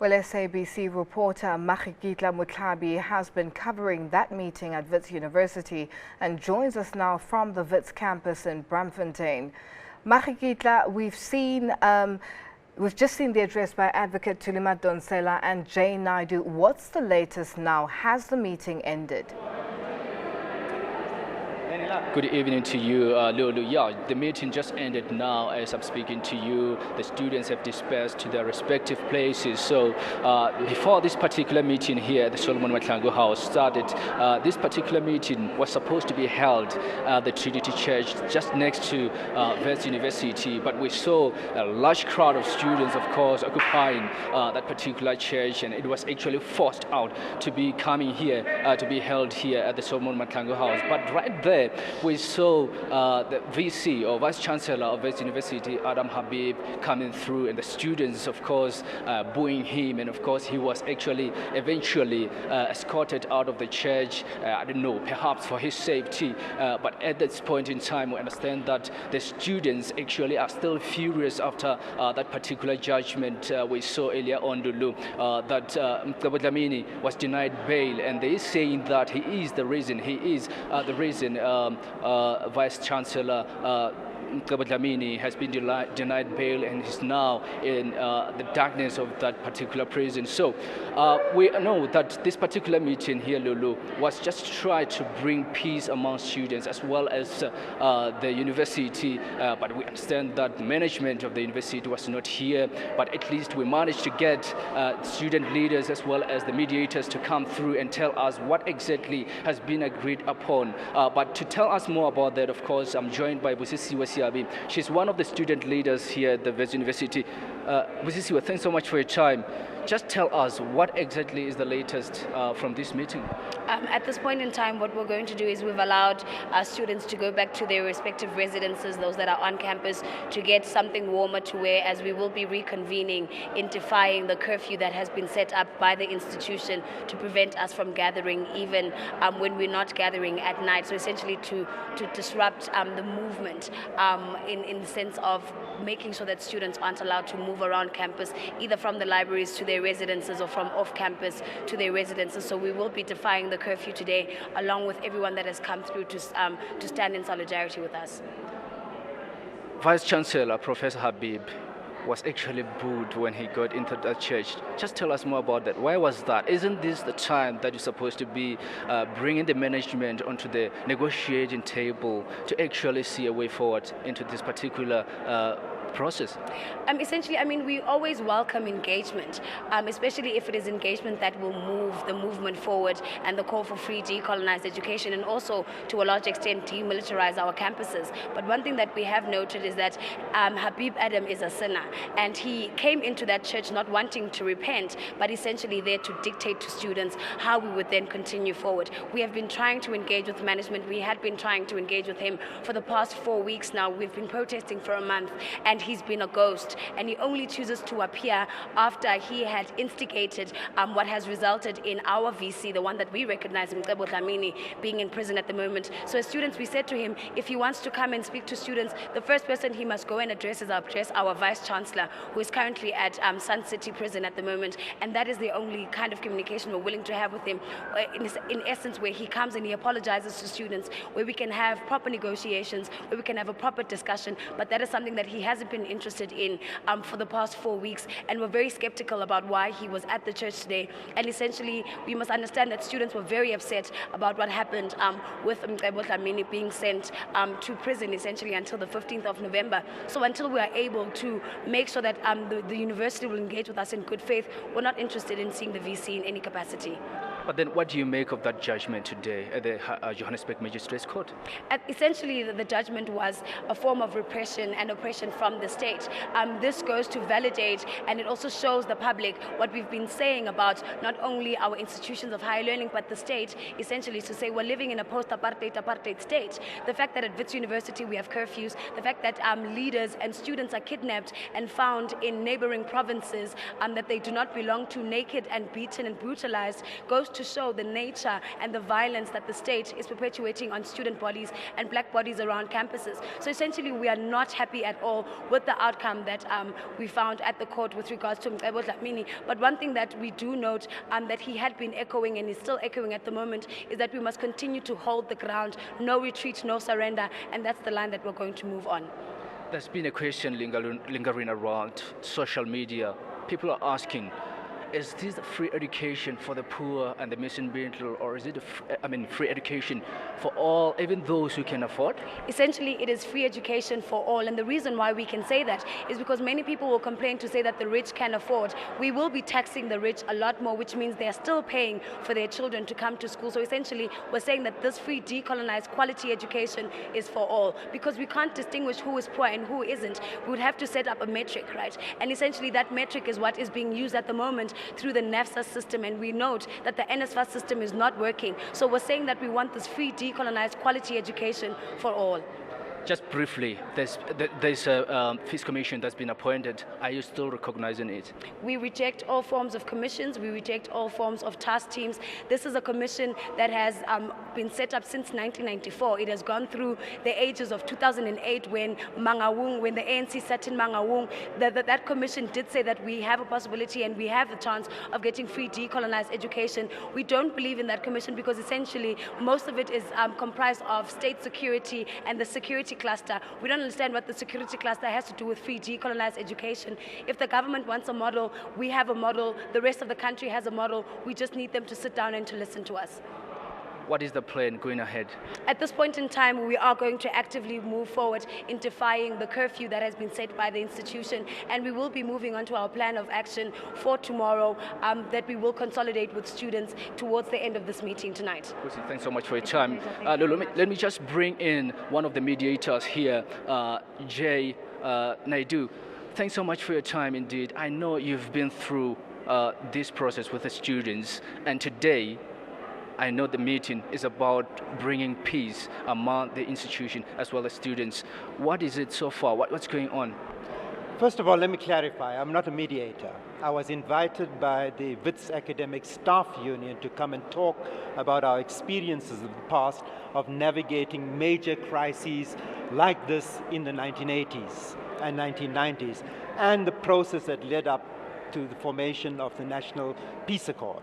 Well, SABC reporter Maageketla Mohlabe has been covering that meeting at Wits University and joins us now from the Wits campus in Braamfontein. Maageketla, we've just seen the address by Advocate Tulima Donsela and Jay Naidu. What's the latest now? Has the meeting ended? Good evening to you, Lulu. Yeah, the meeting just ended now as I'm speaking to you. The students have dispersed to their respective places. So before this particular meeting here at the Solomon Mahlangu House started, this particular meeting was supposed to be held at the Trinity Church just next to Vice University. But we saw a large crowd of students, of course, occupying that particular church, and it was actually forced out to be coming here, to be held here at the Solomon Mahlangu House. But right there, we saw the VC or Vice Chancellor of Wits University, Adam Habib, coming through, and the students, of course, booing him. And of course, he was actually eventually escorted out of the church. I don't know, perhaps for his safety. But at this point in time, we understand that the students actually are still furious after that particular judgment we saw earlier on, Lulu, that Mcebo Dlamini was denied bail, and they are saying that he is the reason. Vice Chancellor Mcebo Dlamini has been denied bail and is now in the darkness of that particular prison. So we know that this particular meeting here, Lulu, was just to try to bring peace among students as well as the university. But we understand that management of the university was not here. But at least we managed to get student leaders as well as the mediators to come through and tell us what exactly has been agreed upon. But to tell us more about that, of course, I'm joined by Busisiwe. She's one of the student leaders here at the Wits University. Busisiwe, thanks so much for your time. Just tell us what exactly is the latest from this meeting. At this point in time, what we're going to do is we've allowed our students to go back to their respective residences, those that are on campus, to get something warmer to wear, as we will be reconvening in defying the curfew that has been set up by the institution to prevent us from gathering even when we're not gathering at night. So essentially to disrupt the movement in the sense of making sure that students aren't allowed to move around campus, either from the libraries to their residences or from off campus to their residences. So we will be defying the curfew today, along with everyone that has come through to stand in solidarity with us. Vice Chancellor Professor Habib was actually booed when he got into that church. Just tell us more about that. Why was that? Isn't this the time that you're supposed to be bringing the management onto the negotiating table to actually see a way forward into this particular process? Essentially, I mean, we always welcome engagement, especially if it is engagement that will move the movement forward and the call for free decolonized education, and also to a large extent demilitarize our campuses. But one thing that we have noted is that Habib Adam is a sinner, and he came into that church not wanting to repent, but essentially there to dictate to students how we would then continue forward. We have been trying to engage with management. We had been trying to engage with him for the past 4 weeks now. We've been protesting for a month, and he's been a ghost, and he only chooses to appear after he had instigated what has resulted in our VC, the one that we recognize, Mcebo Dlamini, being in prison at the moment. So as students, we said to him, if he wants to come and speak to students, the first person he must go and address is our Vice Chancellor, who is currently at Sun City Prison at the moment, and that is the only kind of communication we're willing to have with him, in essence, where he comes and he apologizes to students, where we can have proper negotiations, where we can have a proper discussion. But that is something that he hasn't been interested in for the past 4 weeks, and we're very skeptical about why he was at the church today. And essentially, we must understand that students were very upset about what happened with Mcebo Dlamini being sent to prison essentially until the 15th of November. So until we are able to make sure that the university will engage with us in good faith, we're not interested in seeing the VC in any capacity. But then what do you make of that judgment today at the Johannesburg Magistrates Court? Essentially, the judgment was a form of repression and oppression from the state. This goes to validate, and it also shows the public what we've been saying about not only our institutions of higher learning, but the state, essentially to say we're living in a post-apartheid state. The fact that at Wits University we have curfews, the fact that leaders and students are kidnapped and found in neighboring provinces that they do not belong to, naked and beaten and brutalized, goes to show the nature and the violence that the state is perpetuating on student bodies and black bodies around campuses. So essentially, we are not happy at all with the outcome that we found at the court with regards to Mcebo Dlamini. But one thing that we do note that he had been echoing and is still echoing at the moment is that we must continue to hold the ground, no retreat, no surrender, and that's the line that we're going to move on. There's been a question lingering around social media. People are asking, is this free education for the poor and the missing middle, or is it free education for all, even those who can afford? Essentially, it is free education for all, and the reason why we can say that is because many people will complain to say that the rich can afford. We will be taxing the rich a lot more, which means they're still paying for their children to come to school. So essentially, we're saying that this free, decolonized, quality education is for all, because we can't distinguish who is poor and who isn't. We would have to set up a metric, right? And essentially, that metric is what is being used at the moment through the NAFSA system, and we note that the NSFAS system is not working. So we're saying that we want this free, decolonized, quality education for all. Just briefly, there's a Peace Commission that's been appointed. Are you still recognizing it? We reject all forms of commissions. We reject all forms of task teams. This is a commission that has been set up since 1994. It has gone through the ages of 2008 when when the ANC sat in Mangaung. That commission did say that we have a possibility and we have the chance of getting free decolonized education. We don't believe in that commission because essentially most of it is comprised of state security and the security cluster. We don't understand what the security cluster has to do with free decolonized education. If the government wants a model, we have a model. The rest of the country has a model. We just need them to sit down and to listen to us. What is the plan going ahead? At this point in time, we are going to actively move forward in defying the curfew that has been set by the institution, and we will be moving on to our plan of action for tomorrow that we will consolidate with students towards the end of this meeting tonight. Thanks so much for your time. Let me just bring in one of the mediators here, Jay Naidu. Thanks so much for your time indeed. I know you've been through this process with the students, and today I know the meeting is about bringing peace among the institution as well as students. What is it so far? What's going on? First of all, let me clarify, I'm not a mediator. I was invited by the Wits Academic Staff Union to come and talk about our experiences of the past of navigating major crises like this in the 1980s and 1990s, and the process that led up to the formation of the National Peace Accord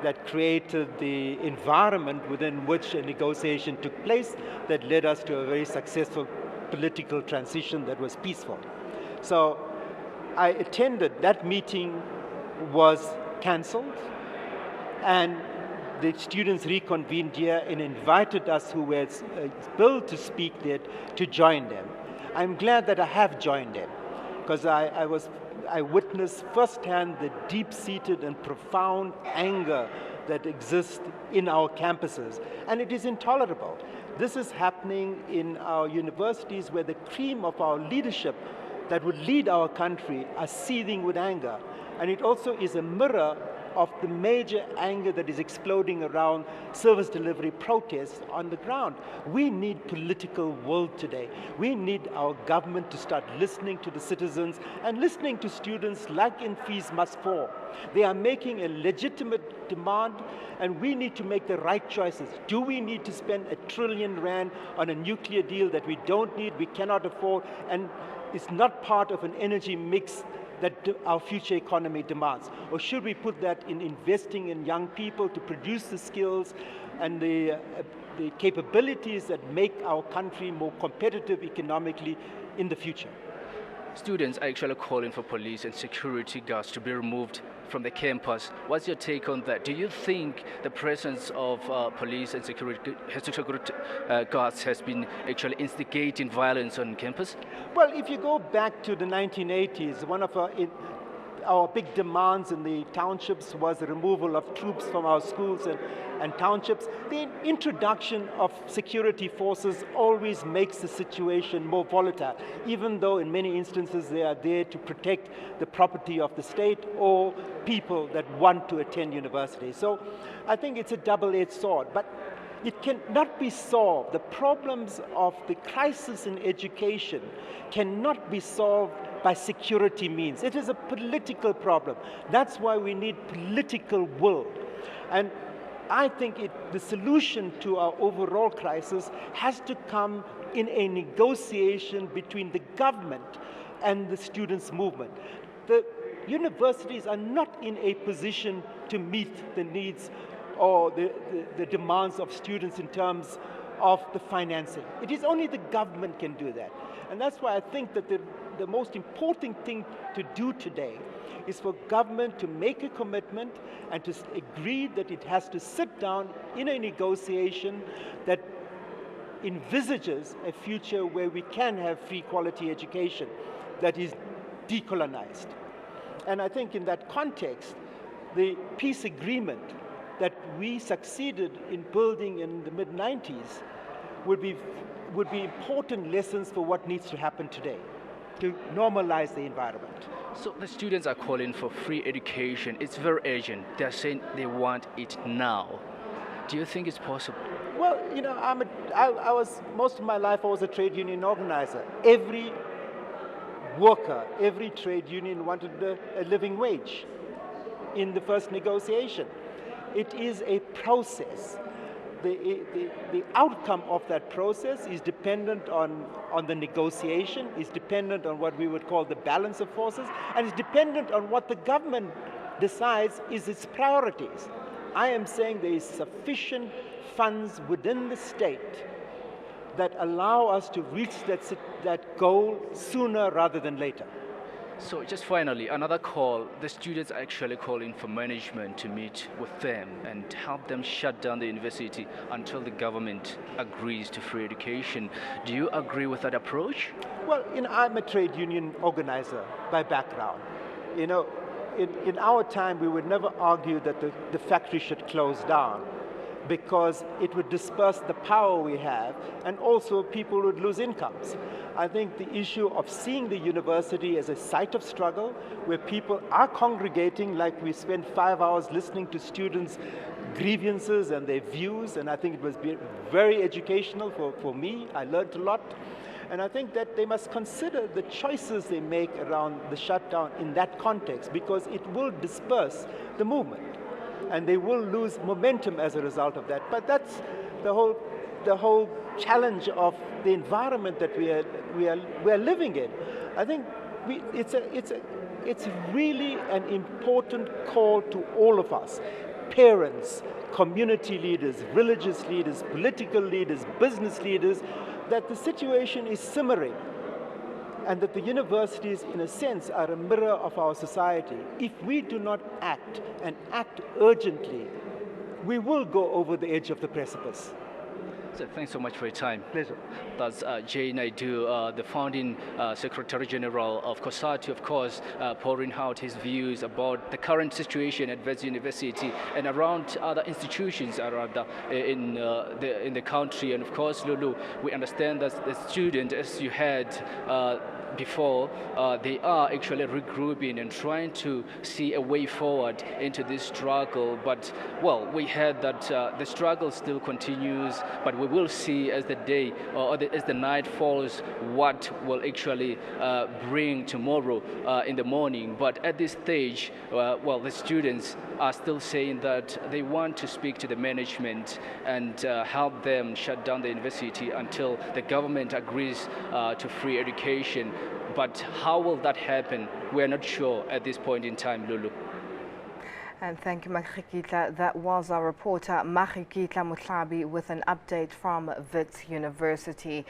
that created the environment within which a negotiation took place that led us to a very successful political transition that was peaceful. So I attended. That meeting was cancelled, and the students reconvened here and invited us who were billed to speak there to join them. I'm glad that I have joined them, because I witnessed firsthand the deep-seated and profound anger that exists in our campuses, and it is intolerable. This is happening in our universities where the cream of our leadership that would lead our country are seething with anger, and it also is a mirror of the major anger that is exploding around service delivery protests on the ground. We need political will today. We need our government to start listening to the citizens and listening to students like in Fees Must Fall. They are making a legitimate demand, and we need to make the right choices. Do we need to spend R1 trillion on a nuclear deal that we don't need, we cannot afford, and it's not part of an energy mix that our future economy demands? Or should we put that in investing in young people to produce the skills and the capabilities that make our country more competitive economically in the future? Students are actually calling for police and security guards to be removed from the campus. What's your take on that? Do you think the presence of police and security guards has been actually instigating violence on campus? Well, if you go back to the 1980s, one of our big demands in the townships was the removal of troops from our schools and townships. The introduction of security forces always makes the situation more volatile, even though in many instances they are there to protect the property of the state or people that want to attend university. So I think it's a double-edged sword, but it cannot be solved. The problems of the crisis in education cannot be solved by security means. It is a political problem. That's why we need political will. And I think the solution to our overall crisis has to come in a negotiation between the government and the students' movement. The universities are not in a position to meet the needs or the demands of students in terms of the financing. It is only the government can do that. And that's why I think that the most important thing to do today is for government to make a commitment and to agree that it has to sit down in a negotiation that envisages a future where we can have free quality education that is decolonized. And I think in that context, the peace agreement that we succeeded in building in the mid-90s would be important lessons for what needs to happen today to normalize the environment. So the students are calling for free education. It's very urgent. They're saying they want it now. Do you think it's possible? Well, you know, I was, most of my life I was a trade union organizer. Every worker, every trade union wanted a living wage in the first negotiation. It is a process. The outcome of that process is dependent on the negotiation, is dependent on what we would call the balance of forces, and is dependent on what the government decides is its priorities. I am saying there is sufficient funds within the state that allow us to reach that goal sooner rather than later. So just finally, another call, the students are actually calling for management to meet with them and help them shut down the university until the government agrees to free education. Do you agree with that approach? Well, you know, I'm a trade union organizer by background. You know, in our time, we would never argue that the factory should close down, because it would disperse the power we have, and also people would lose incomes. I think the issue of seeing the university as a site of struggle, where people are congregating, like we spent 5 hours listening to students' grievances and their views, and I think it was very educational for me. I learned a lot. And I think that they must consider the choices they make around the shutdown in that context, because it will disperse the movement, and they will lose momentum as a result of that. But that's the whole challenge of the environment that we are living in. I think it's really an important call to all of us, parents, community leaders, religious leaders, political leaders, business leaders, that the situation is simmering, and that the universities, in a sense, are a mirror of our society. If we do not act, and act urgently, we will go over the edge of the precipice. So thanks so much for your time. Pleasure. That's Jay Naidu, the founding Secretary General of COSATU, of course, pouring out his views about the current situation at Wits University and around other institutions around in the country. And of course, Lulu, we understand that the student, as you had before, they are actually regrouping and trying to see a way forward into this struggle. But, well, we heard that the struggle still continues, but we will see as the day as the night falls what will actually bring tomorrow in the morning. But at this stage, well, the students are still saying that they want to speak to the management and help them shut down the university until the government agrees to free education. But how will that happen? We're not sure at this point in time, Lulu. And thank you, Maageketla. That was our reporter, Maageketla Mohlabe, with an update from Wits University.